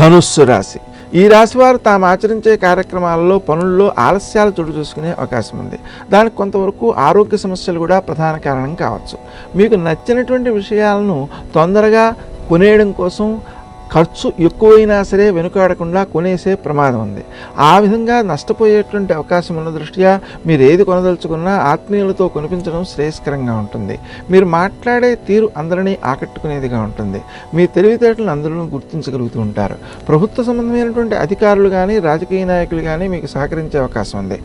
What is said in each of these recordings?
ధనుస్సు రాశి. ఈ రాశి వారు తాము ఆచరించే కార్యక్రమాలలో పనుల్లో ఆలస్యాలు చోటు చూసుకునే అవకాశం ఉంది. దానికి కొంతవరకు ఆరోగ్య సమస్యలు కూడా ప్రధాన కారణం కావచ్చు. మీకు నచ్చినటువంటి విషయాలను తొందరగా కొనేయడం కోసం ఖర్చు ఎక్కువైనా సరే వెనుకాడకుండా కొనేసే ప్రమాదం ఉంది. ఆ విధంగా నష్టపోయేటువంటి అవకాశం ఉన్న దృష్ట్యా మీరు ఏది కొనదలుచుకున్నా ఆత్మీయులతో కొనిపించడం శ్రేయస్కరంగా ఉంటుంది. మీరు మాట్లాడే తీరు అందరినీ ఆకట్టుకునేదిగా ఉంటుంది. మీ తెలివితేటలను అందరూ గుర్తించగలుగుతూ ఉంటారు. ప్రభుత్వ సంబంధమైనటువంటి అధికారులు కానీ రాజకీయ నాయకులు కానీ మీకు సహకరించే అవకాశం ఉంది.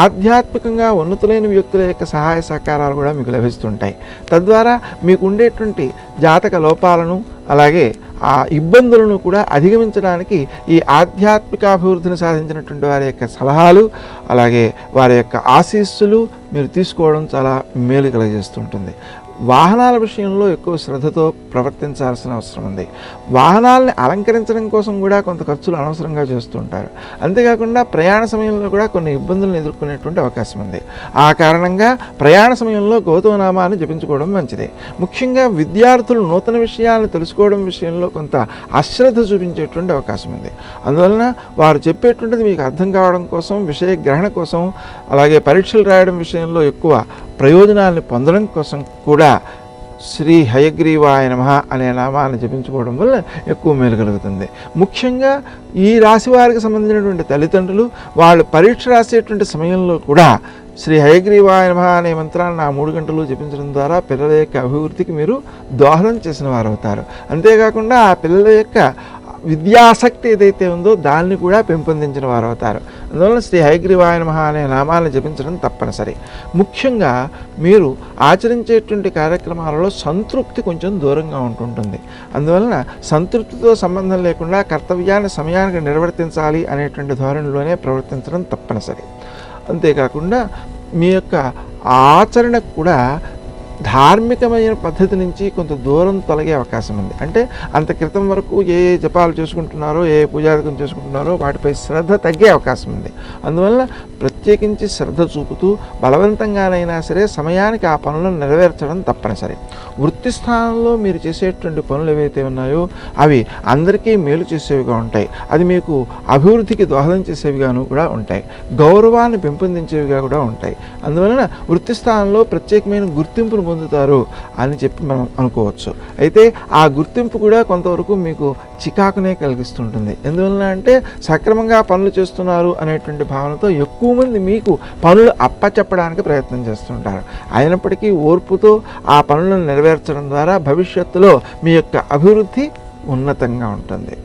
ఆధ్యాత్మికంగా ఉన్నతులైన వ్యక్తుల యొక్క సహాయ సహకారాలు కూడా మీకు లభిస్తుంటాయి. తద్వారా మీకు ఉండేటువంటి జాతక లోపాలను అలాగే ఆ ఇబ్బందులను కూడా అధిగమించడానికి ఈ ఆధ్యాత్మికాభివృద్ధిని సాధించినటువంటి వారి యొక్క సలహాలు అలాగే వారి యొక్క ఆశీస్సులు మీరు తీసుకోవడం చాలా మేలు కలుగజేస్తుంటుంది. వాహనాల విషయంలో ఎక్కువ శ్రద్ధతో ప్రవర్తించాల్సిన అవసరం ఉంది. వాహనాలని అలంకరించడం కోసం కూడా కొంత ఖర్చులు అనవసరంగా చేస్తుంటారు. అంతేకాకుండా ప్రయాణ సమయంలో కూడా కొన్ని ఇబ్బందులను ఎదుర్కొనేటువంటి అవకాశం ఉంది. ఆ కారణంగా ప్రయాణ సమయంలో గౌతమనామాన్ని జపించుకోవడం మంచిది. ముఖ్యంగా విద్యార్థులు నూతన విషయాలను తెలుసుకోవడం విషయంలో కొంత అశ్రద్ధ చూపించేటువంటి అవకాశం ఉంది. అందువలన వారు చెప్పేటువంటిది మీకు అర్థం కావడం కోసం, విషయ గ్రహణ కోసం, అలాగే పరీక్షలు రాయడం విషయంలో ఎక్కువ ప్రయోజనాలను పొందడం కోసం కూడా శ్రీ హయగ్రీవాయ నమః అనే నామాన్ని జపించుకోవడం వల్ల ఎక్కువ మేలు కలుగుతుంది. ముఖ్యంగా ఈ రాశి వారికి సంబంధించినటువంటి తల్లిదండ్రులు వాళ్ళు పరీక్ష రాసేటువంటి సమయంలో కూడా శ్రీ హయగ్రీవాయ నమః అనే మంత్రాన్ని 3 గంటలు జపించడం ద్వారా పిల్లల యొక్క అభివృద్ధికి మీరు దోహదం చేసిన వారు అవుతారు. అంతేకాకుండా ఆ పిల్లల యొక్క విద్యాసక్తి ఏదైతే ఉందో దాన్ని కూడా పెంపొందించిన వారు అవుతారు. అందువలన శ్రీ హయగ్రీవాయ నమః అనే నామాలను జపించడం తప్పనిసరి. ముఖ్యంగా మీరు ఆచరించేటువంటి కార్యక్రమాలలో సంతృప్తి కొంచెం దూరంగా ఉంటుంటుంది. అందువలన సంతృప్తితో సంబంధం లేకుండా కర్తవ్యాన్ని సమయానికి నిర్వర్తించాలి అనేటువంటి ధోరణిలోనే ప్రవర్తించడం తప్పనిసరి. అంతేకాకుండా మీ యొక్క ఆచరణ కూడా ధార్మికమైన పద్ధతి నుంచి కొంత దూరం తొలగే అవకాశం ఉంది. అంటే అంత క్రితం వరకు ఏ జపాలు చేసుకుంటున్నారో, ఏ పూజాధికం చేసుకుంటున్నారో వాటిపై శ్రద్ధ తగ్గే అవకాశం ఉంది. అందువల్ల ప్రత్యేకించి శ్రద్ధ చూపుతూ బలవంతంగానైనా సరే సమయానికి ఆ పనులను నెరవేర్చడం తప్పనిసరి. వృత్తి స్థానంలో మీరు చేసేటువంటి పనులు ఏవైతే ఉన్నాయో అవి అందరికీ మేలు చేసేవిగా ఉంటాయి. అది మీకు అభివృద్ధికి దోహదం చేసేవిగాను కూడా ఉంటాయి. గౌరవాన్ని పెంపొందించేవిగా కూడా ఉంటాయి. అందువలన వృత్తి స్థానంలో ప్రత్యేకమైన గుర్తింపును పొందుతారు అని చెప్పి మనం అనుకోవచ్చు. అయితే ఆ గుర్తింపు కూడా కొంతవరకు మీకు చికాకునే కలిగిస్తుంటుంది. ఎందువలన అంటే సక్రమంగా పనులు చేస్తున్నారు అనేటువంటి భావనతో ఎక్కువ మంది మీకు పనులు అప్పచెప్పడానికి ప్రయత్నం చేస్తుంటారు. అయినప్పటికీ ఓర్పుతో ఆ పనులను నెరవేర్చడం ద్వారా భవిష్యత్తులో మీ యొక్క అభివృద్ధి ఉన్నతంగా ఉంటుంది.